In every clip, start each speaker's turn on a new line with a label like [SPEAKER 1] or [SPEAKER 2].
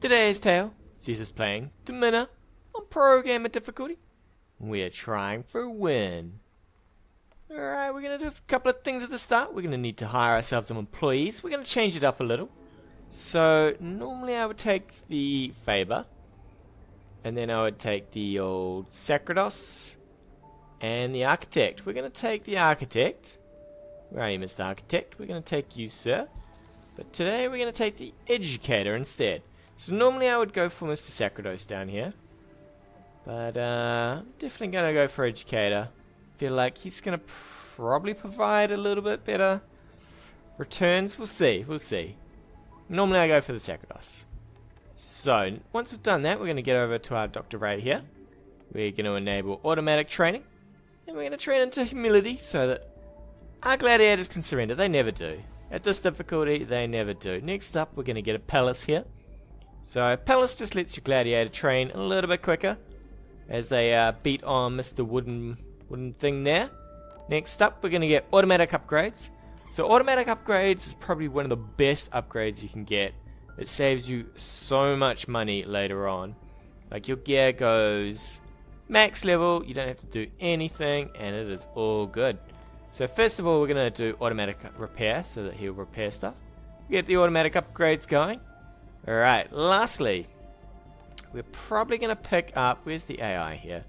[SPEAKER 1] Today's tale sees us playing Domina on Pro Gamer difficulty. We are trying for a win. Alright, we're going to do a couple of things at the start. We're going to need to hire ourselves some employees. We're going to change it up a little. So, normally I would take the Faber. And then I would take the old Sacerdos. And the Architect. We're going to take the Architect. Where are you, Mr. Architect? We're going to take you, sir. But today we're going to take the Educator instead. So normally I would go for Mr. Sacerdos down here. But I'm definitely going to go for Educator. Feel like he's going to probably provide a little bit better returns. We'll see. We'll see. Normally I go for the Sacerdos. So once we've done that, we're going to get over to our Dr. Ray here. We're going to enable automatic training. And we're going to train into humility so that our gladiators can surrender. They never do. At this difficulty, they never do. Next up, we're going to get a palace here. So palace just lets your gladiator train a little bit quicker as they beat on Mr. Wooden thing there. Next up, we're going to get automatic upgrades. So automatic upgrades is probably one of the best upgrades you can get. It saves you so much money later on. Like your gear goes max level, you don't have to do anything, and it is all good. So first of all, we're going to do automatic repair so that he'll repair stuff. Get the automatic upgrades going. Alright, lastly, we're probably going to pick up, where's the AI here?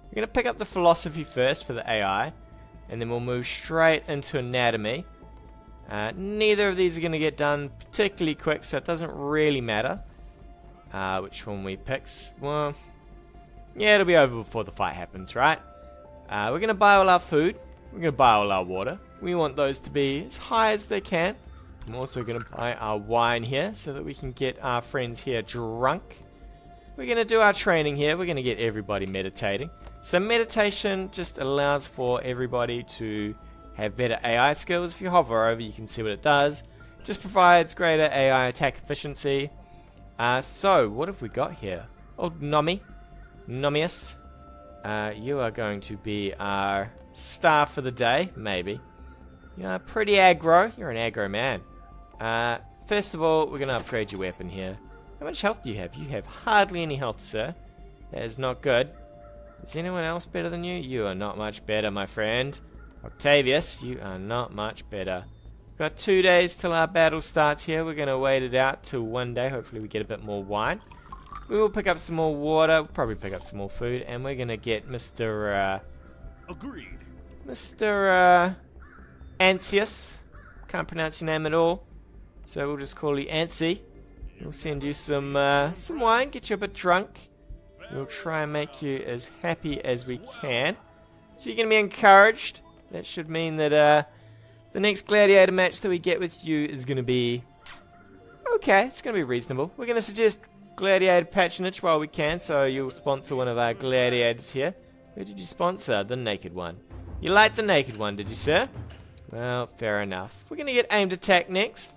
[SPEAKER 1] We're going to pick up the philosophy first for the AI, and then we'll move straight into anatomy. Neither of these are going to get done particularly quick, so it doesn't really matter which one we pick. Well, yeah, it'll be over before the fight happens, right? We're going to buy all our food. We're going to buy all our water. We want those to be as high as they can. I'm also going to buy our wine here so that we can get our friends here drunk. We're going to do our training here. We're going to get everybody meditating. So meditation just allows for everybody to have better AI skills. If you hover over, you can see what it does. Just provides greater AI attack efficiency. So, what have we got here? Oh, Nomius. You are going to be our star for the day, maybe. You're pretty aggro. You're an aggro man. First of all, we're going to upgrade your weapon here. How much health do you have? You have hardly any health, sir. That is not good. Is anyone else better than you? You are not much better, my friend. Octavius, you are not much better. We've got 2 days till our battle starts here. We're going to wait it out till 1 day. Hopefully we get a bit more wine. We will pick up some more water. We'll probably pick up some more food. And we're going to get Mr.
[SPEAKER 2] Agreed.
[SPEAKER 1] Mr. Ansius. Can't pronounce your name at all. So we'll just call you Ansi. We'll send you some wine, get you a bit drunk. We'll try and make you as happy as we can. So you're going to be encouraged. That should mean that the next gladiator match that we get with you is going to be okay. It's going to be reasonable. We're going to suggest gladiator patronage while we can, so you'll sponsor one of our gladiators here. Who did you sponsor? The naked one. You like the naked one, did you, sir? Well, fair enough. We're going to get aimed attack next,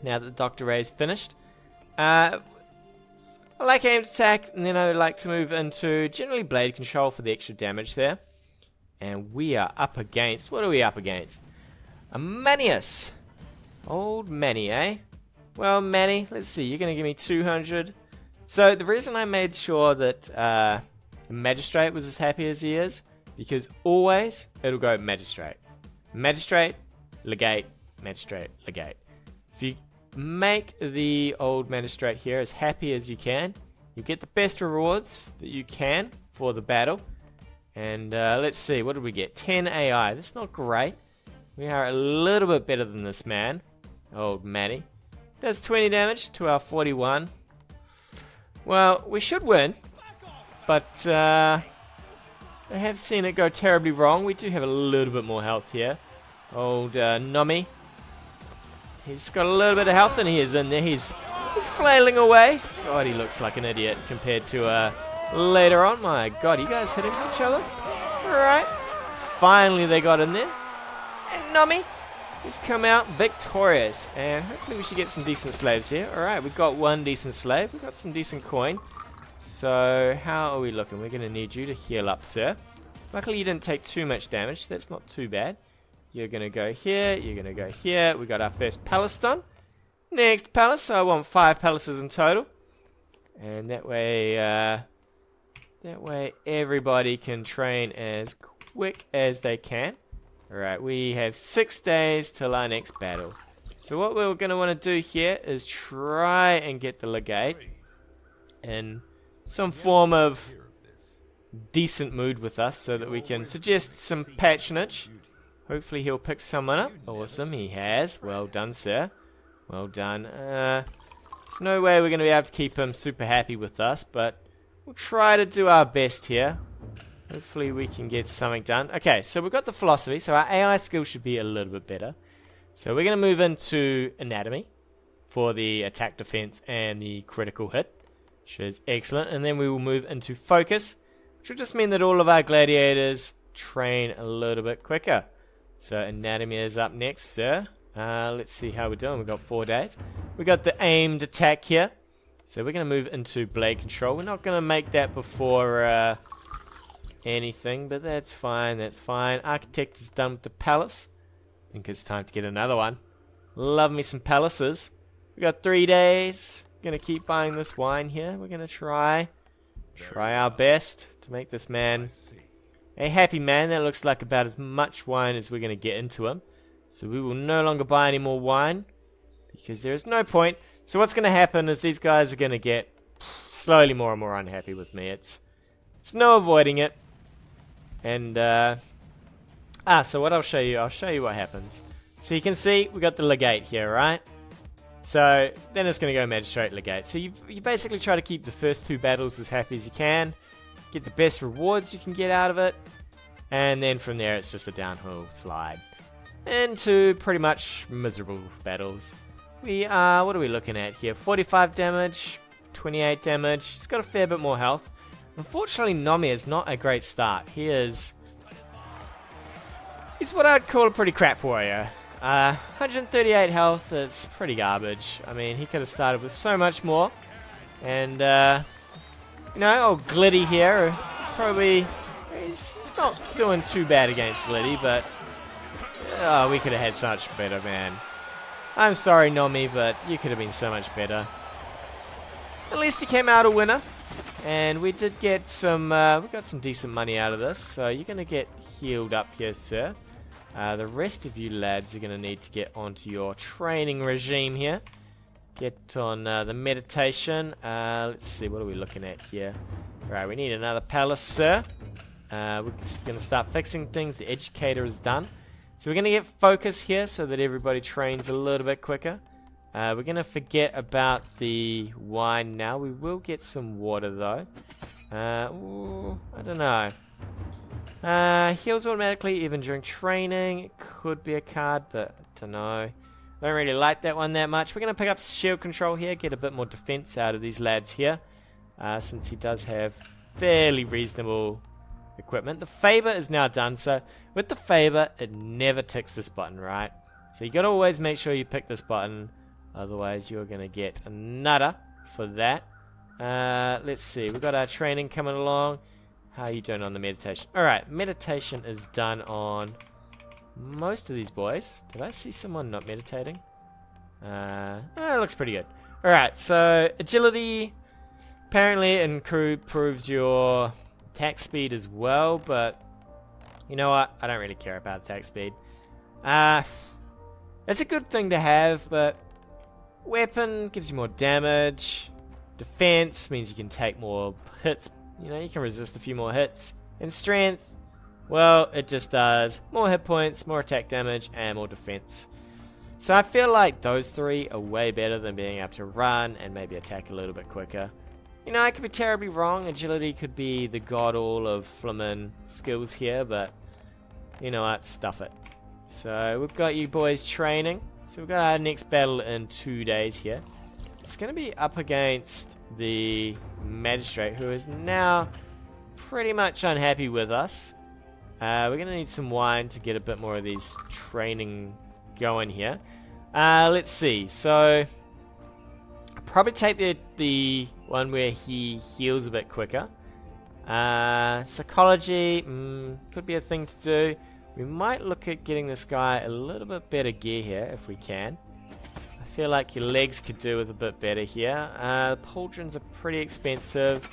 [SPEAKER 1] now that Dr. Ray's finished. I like aimed attack, and then I would like to move into generally blade control for the extra damage there. And we are up against, what are we up against? A Manius. Old Manny, eh? Well, Manny, let's see, you're going to give me 200. So the reason I made sure that the Magistrate was as happy as he is, because always it'll go Magistrate. Magistrate, Legate, Magistrate, Legate. If you make the old Magistrate here as happy as you can, you get the best rewards that you can for the battle. And let's see, what did we get? 10 AI, that's not great. We are a little bit better than this man, old Manny. Does 20 damage to our 41. Well, we should win, but I have seen it go terribly wrong. We do have a little bit more health here. Old Nomi. He's got a little bit of health and he is in there. He's flailing away. God, he looks like an idiot compared to later on. My God, you guys hitting each other? Alright. Finally they got in there. And Nomi has come out victorious. And hopefully we should get some decent slaves here. Alright, we've got one decent slave. We've got some decent coin. So, how are we looking? We're going to need you to heal up, sir. Luckily you didn't take too much damage. That's not too bad. You're going to go here. You're going to go here. We got our first palace done. Next palace. So I want 5 palaces in total. And that way everybody can train as quick as they can. Alright, we have 6 days till our next battle. So what we're going to want to do here is try and get the legate in some form of decent mood with us so that we can suggest some patronage. Hopefully he'll pick someone up. Awesome, he has. Well done, sir. Well done. There's no way we're going to be able to keep him super happy with us, but we'll try to do our best here. Hopefully we can get something done. Okay, so we've got the philosophy, so our AI skill should be a little bit better. So we're going to move into anatomy for the attack, defense, and the critical hit, which is excellent. And then we will move into focus, which will just mean that all of our gladiators train a little bit quicker. So anatomy is up next, sir. Let's see how we're doing. We've got 4 days. We've got the aimed attack here. So we're going to move into blade control. We're not going to make that before anything, but that's fine, that's fine. Architect is done with the palace. I think it's time to get another one. Love me some palaces. We got 3 days. Gonna keep buying this wine here. We're gonna try our best to make this man a happy man. That looks like about as much wine as we're gonna get into him. So we will no longer buy any more wine because there is no point. So what's gonna happen is these guys are gonna get slowly more and more unhappy with me. It's no avoiding it. And so what I'll show you what happens. So you can see we got the legate here, right? So then it's going to go magistrate legate. So you basically try to keep the first 2 battles as happy as you can, get the best rewards you can get out of it, and then from there it's just a downhill slide into pretty much miserable battles. We are, what are we looking at here? 45 damage, 28 damage. He's got a fair bit more health. Unfortunately, Nomi is not a great start. He's what I'd call a pretty crap warrior. 138 health, it's pretty garbage. I mean, he could have started with so much more. And, you know, old Gliddy here, he's not doing too bad against Gliddy, but we could have had so much better, man. I'm sorry, Nomi, but you could have been so much better. At least he came out a winner. And we did get some, we got some decent money out of this. So you're going to get healed up here, sir. The rest of you lads are going to need to get onto your training regime here. Get on the meditation. Let's see, what are we looking at here? Right, we need another palace, sir. We're just going to start fixing things. The educator is done. So we're going to get focus here so that everybody trains a little bit quicker. We're going to forget about the wine now. We will get some water, though. Ooh, I don't know. Heals automatically even during training. It could be a card, but I don't know. Don't really like that one that much. We're going to pick up shield control here, get a bit more defense out of these lads here, since he does have fairly reasonable equipment. The favor is now done, so with the favor, it never ticks this button, right? So you got to always make sure you pick this button. Otherwise, you're going to get a nutter for that. Let's see. We've got our training coming along. How are you doing on the meditation? Alright, meditation is done on most of these boys. Did I see someone not meditating? It looks pretty good. Alright, so agility apparently improves your attack speed as well, but you know what? I don't really care about attack speed. It's a good thing to have, but weapon gives you more damage. Defense means you can take more hits. You know, you can resist a few more hits. And strength, well, it just does more hit points, more attack damage, and more defense. So I feel like those 3 are way better than being able to run and maybe attack a little bit quicker. You know, I could be terribly wrong. Agility could be the god-all of flimin' skills here, but you know what? Stuff it. So we've got you boys training. So we've got our next battle in 2 days here. It's going to be up against the magistrate, who is now pretty much unhappy with us. We're going to need some wine to get a bit more of these training going here. Let's see. So I'll probably take the one where he heals a bit quicker. Psychology could be a thing to do. We might look at getting this guy a little bit better gear here if we can. I feel like your legs could do with a bit better here. Pauldrons are pretty expensive.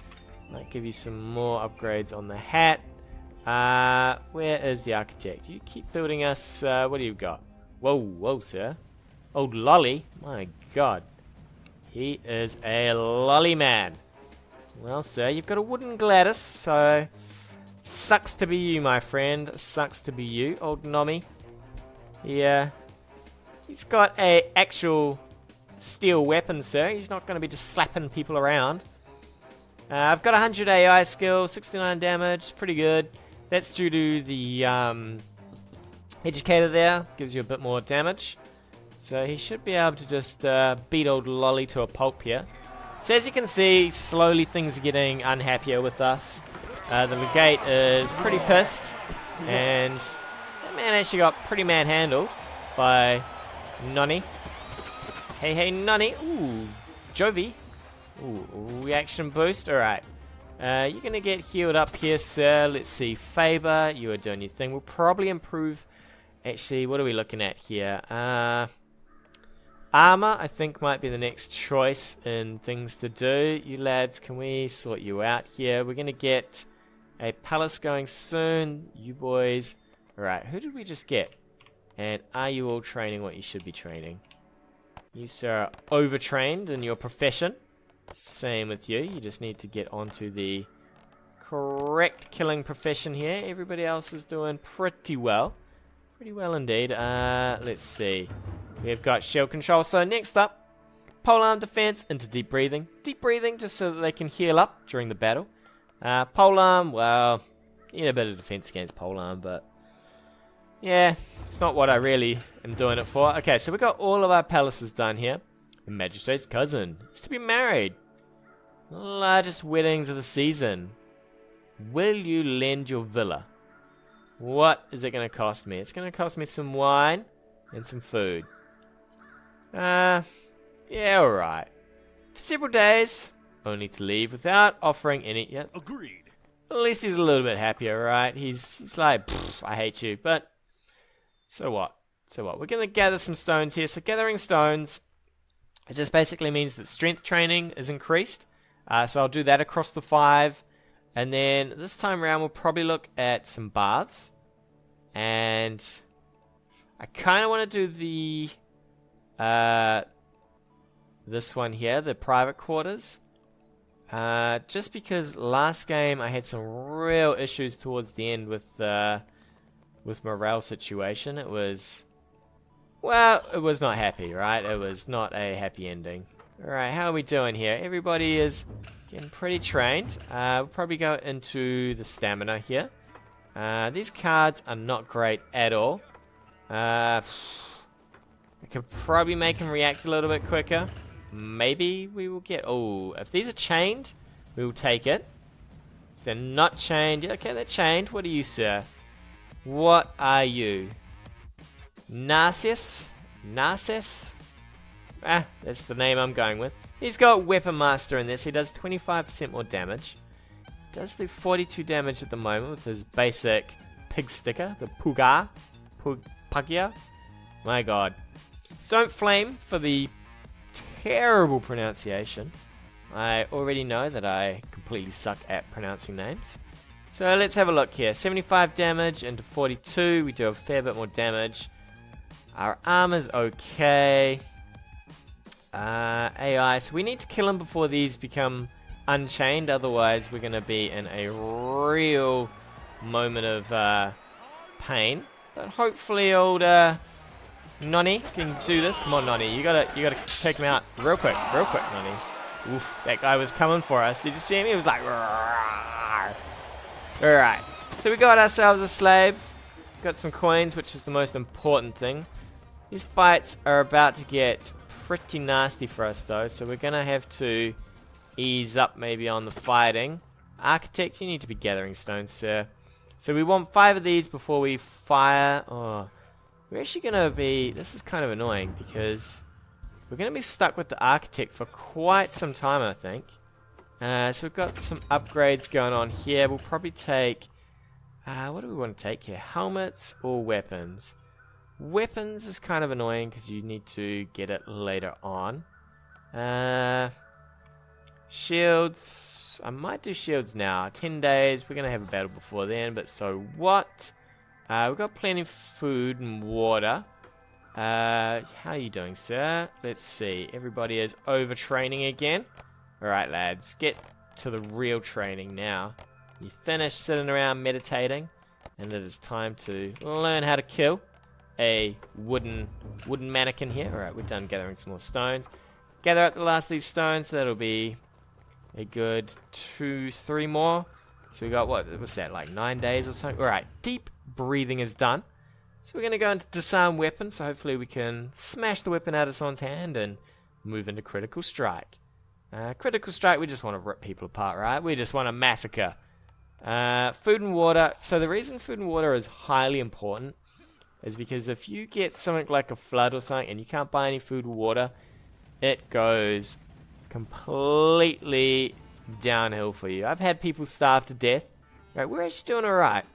[SPEAKER 1] Might give you some more upgrades on the hat. Where is the architect? You keep building us. What do you got? Whoa, whoa, sir. Old lolly. My God. He is a lolly man. Well, sir, you've got a wooden Gladius, so sucks to be you, my friend. Sucks to be you, old Nommy. Yeah. He's got a actual steel weapon, sir. He's not going to be just slapping people around. I've got 100 AI skill, 69 damage, pretty good. That's due to the educator there, gives you a bit more damage. So he should be able to just beat old Lolly to a pulp here. So as you can see, slowly things are getting unhappier with us. The legate is pretty pissed, and that man actually got pretty manhandled by Nonny. Hey, hey, Nonny. Ooh, Jovi. Ooh, reaction boost. Alright. You're going to get healed up here, sir. Let's see. Faber, you are doing your thing. We'll probably improve. Actually, what are we looking at here? Armor, I think, might be the next choice in things to do. You lads, can we sort you out here? We're going to get a palace going soon. You boys. Alright, who did we just get? And are you all training what you should be training? You, sir, are overtrained in your profession. Same with you. You just need to get onto the correct killing profession here. Everybody else is doing pretty well. Pretty well indeed. Let's see. We've got shield control. So next up, polearm defense into deep breathing. Deep breathing just so that they can heal up during the battle. Polearm, well, you need a bit of defense against polearm, but yeah, it's not what I really am doing it for. Okay, so we've got all of our palaces done here. The magistrate's cousin is to be married. Largest weddings of the season. Will you lend your villa? What is it going to cost me? It's going to cost me some wine and some food. Yeah, alright. For several days, only to leave without offering any... Yeah,
[SPEAKER 2] agreed.
[SPEAKER 1] At least he's a little bit happier, right? He's like, I hate you, but so what? So what? We're going to gather some stones here. So gathering stones, it just basically means that strength training is increased. So I'll do that across the 5. And then this time around, we'll probably look at some baths. And I kind of want to do the this one here, the private quarters. Just because last game I had some real issues towards the end with morale situation. It was, well, it was not happy, right? It was not a happy ending. Alright, how are we doing here? Everybody is getting pretty trained. We'll probably go into the stamina here. These cards are not great at all. I could probably make him react a little bit quicker. Maybe we will get... Oh, if these are chained, we will take it. If they're not chained... Okay, they're chained. What are you, sir? What are you? Narcissus? Narcissus? Ah, that's the name I'm going with. He's got Weapon Master in this. He does 25% more damage. Does do 42 damage at the moment with his basic pig sticker, the Pugia. My God. Don't flame for the terrible pronunciation. I already know that I completely suck at pronouncing names. So let's have a look here. 75 damage into 42. We do a fair bit more damage. Our armor's okay. AI. So we need to kill him before these become unchained. Otherwise, we're going to be in a real moment of pain. But hopefully old Nonny can do this. Come on, Nonny. You gotta take him out real quick, Nonny. Oof, that guy was coming for us. Did you see him? He was like, alright. So we got ourselves a slave. Got some coins, which is the most important thing. These fights are about to get pretty nasty for us, though. So we're gonna have to ease up maybe on the fighting. Architect, you need to be gathering stones, sir. So we want 5 of these before we fire. Oh, we're actually gonna be... This is kind of annoying because we're gonna be stuck with the architect for quite some time, I think. So we've got some upgrades going on here. We'll probably take... what do we want to take here? Helmets or weapons? Weapons is kind of annoying because you need to get it later on. Shields. I might do shields now. 10 days. We're going to have a battle before then, but so what? We've got plenty of food and water. How are you doing, sir? Let's see. Everybody is overtraining again. Alright, lads. Get to the real training now. You finished sitting around meditating, and it is time to learn how to kill a wooden mannequin here. Alright, we're done gathering some more stones. Gather up the last of these stones. That'll be a good 2-3 more. So we got, what's that, like 9 days or something? Alright, deep breathing is done. So we're going to go into disarm weapon, so hopefully we can smash the weapon out of someone's hand and move into critical strike. Critical strike, we just want to rip people apart, right? We just want to massacre. Food and water. So the reason food and water is highly important is because if you get something like a flood or something and you can't buy any food or water, it goes completely downhill for you. I've had people starve to death. Right, we're actually doing alright.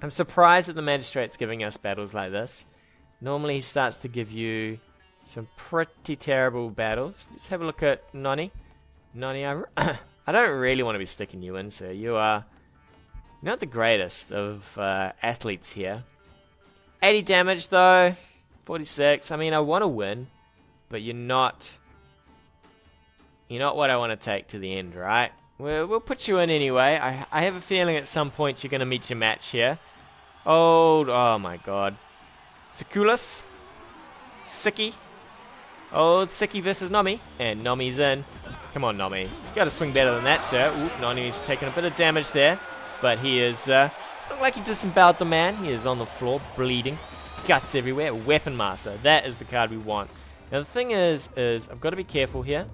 [SPEAKER 1] I'm surprised that the magistrate's giving us battles like this. Normally he starts to give you some pretty terrible battles. Let's have a look at Noni. Noni, I don't really want to be sticking you in, sir. You are not the greatest of athletes here. 80 damage though. 46. I mean, I want to win, but you're not what I want to take to the end, right? We'll put you in anyway. I have a feeling at some point you're going to meet your match here. Oh my god. Sikulus. Siki. Old Siki versus Nomi. And Nomi's in. Come on, Nomi. You gotta swing better than that, sir. Ooh, Nomi's taking a bit of damage there. But he is, look like he disemboweled the man. He is on the floor, bleeding. Guts everywhere. Weapon Master. That is the card we want. Now the thing is I've got to be careful here.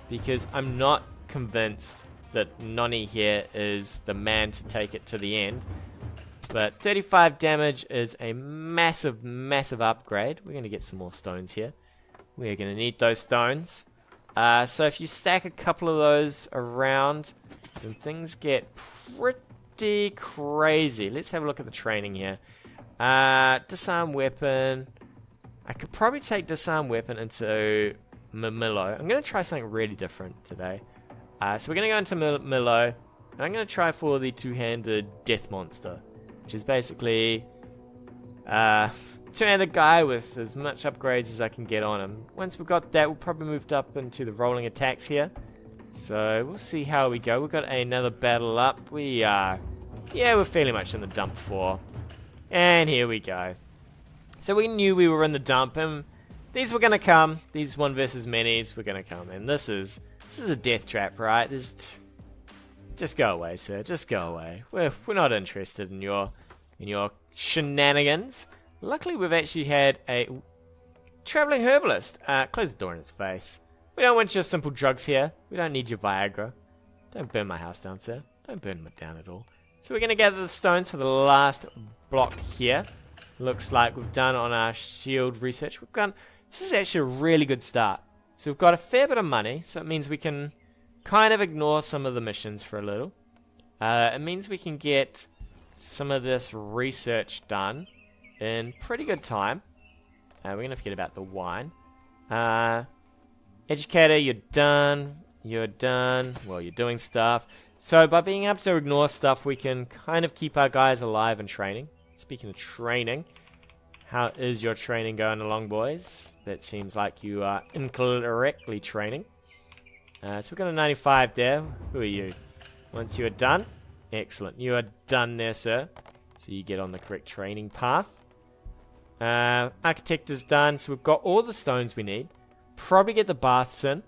[SPEAKER 1] Because I'm not convinced that Noni here is the man to take it to the end. But 35 damage is a massive, massive upgrade. We're going to get some more stones here. We're going to need those stones. So if you stack a couple of those around, then things get pretty crazy. Let's have a look at the training here. Disarm weapon. I could probably take disarm weapon into Milo. I'm going to try something really different today. So we're going to go into Milo, and I'm going to try for the two-handed death monster, which is basically two-handed guy with as much upgrades as I can get on him. Once we've got that, we'll probably move up into the rolling attacks here. So we'll see how we go. We've got another battle up. We're fairly much in the dump 4. And here we go. So we knew we were in the dump, and these were going to come. These 1 versus minis were going to come. And this is a death trap, right? Just go away, sir. Just go away. We're not interested in your shenanigans. Luckily, we've actually had a traveling herbalist. Close the door in his face. We don't want your simple drugs here. We don't need your Viagra. Don't burn my house down, sir. Don't burn it down at all. So we're going to gather the stones for the last block here. Looks like we've done on our shield research. This is actually a really good start. So we've got a fair bit of money, so it means we can kind of ignore some of the missions for a little. It means we can get some of this research done in pretty good time. We're going to forget about the wine. Educator, you're done. You're done. Well, you're doing stuff. So by being able to ignore stuff, we can kind of keep our guys alive and training. Speaking of training, how is your training going along, boys? That seems like you are incorrectly training. So we've got a 95 there. Who are you? Once you are done. Excellent. You are done there, sir. So you get on the correct training path. Architect is done. So we've got all the stones we need. Probably get the baths in.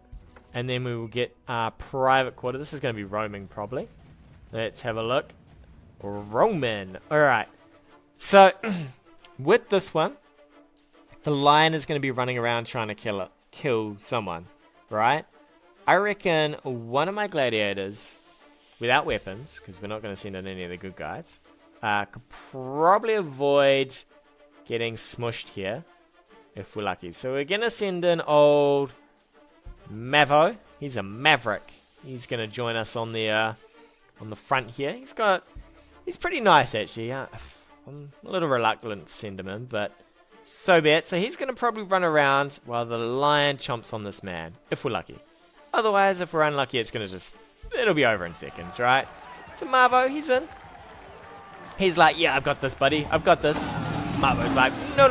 [SPEAKER 1] And then we will get our private quarter. This is going to be roaming, probably. Let's have a look. Roman. Alright. So, with this one, the lion is going to be running around trying to kill someone, right? I reckon one of my gladiators, without weapons, because we're not going to send in any of the good guys, could probably avoid getting smushed here, if we're lucky. So we're going to send in old Mavo. He's a maverick. He's going to join us on the front here. He's pretty nice, actually. I'm a little reluctant to send him in, but So be it. So he's going to probably run around while the lion chomps on this man, if we're lucky. Otherwise, if we're unlucky, it's going to just... it'll be over in seconds, right? So Marvo, he's in. He's like, yeah, I've got this, buddy. I've got this. Marvo's like, no.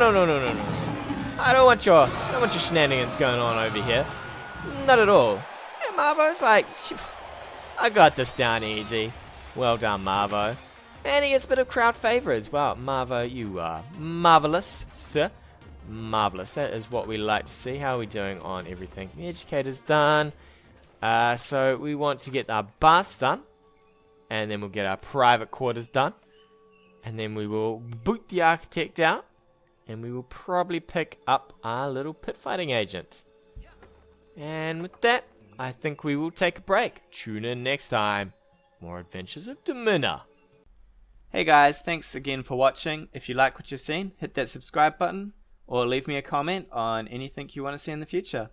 [SPEAKER 1] I don't want your shenanigans going on over here. Not at all. And Marvo's like, I got this down easy. Well done, Marvo. And he gets a bit of crowd favor as well. Marvo, you are marvelous, sir. Marvelous. That is what we like to see. How are we doing on everything? The educator's done. So we want to get our baths done. And then we'll get our private quarters done. And then we will boot the architect out. And we will probably pick up our little pit fighting agent. And with that, I think we will take a break. Tune in next time. More Adventures of Domina. Hey guys, thanks again for watching. If you like what you've seen, hit that subscribe button or leave me a comment on anything you want to see in the future.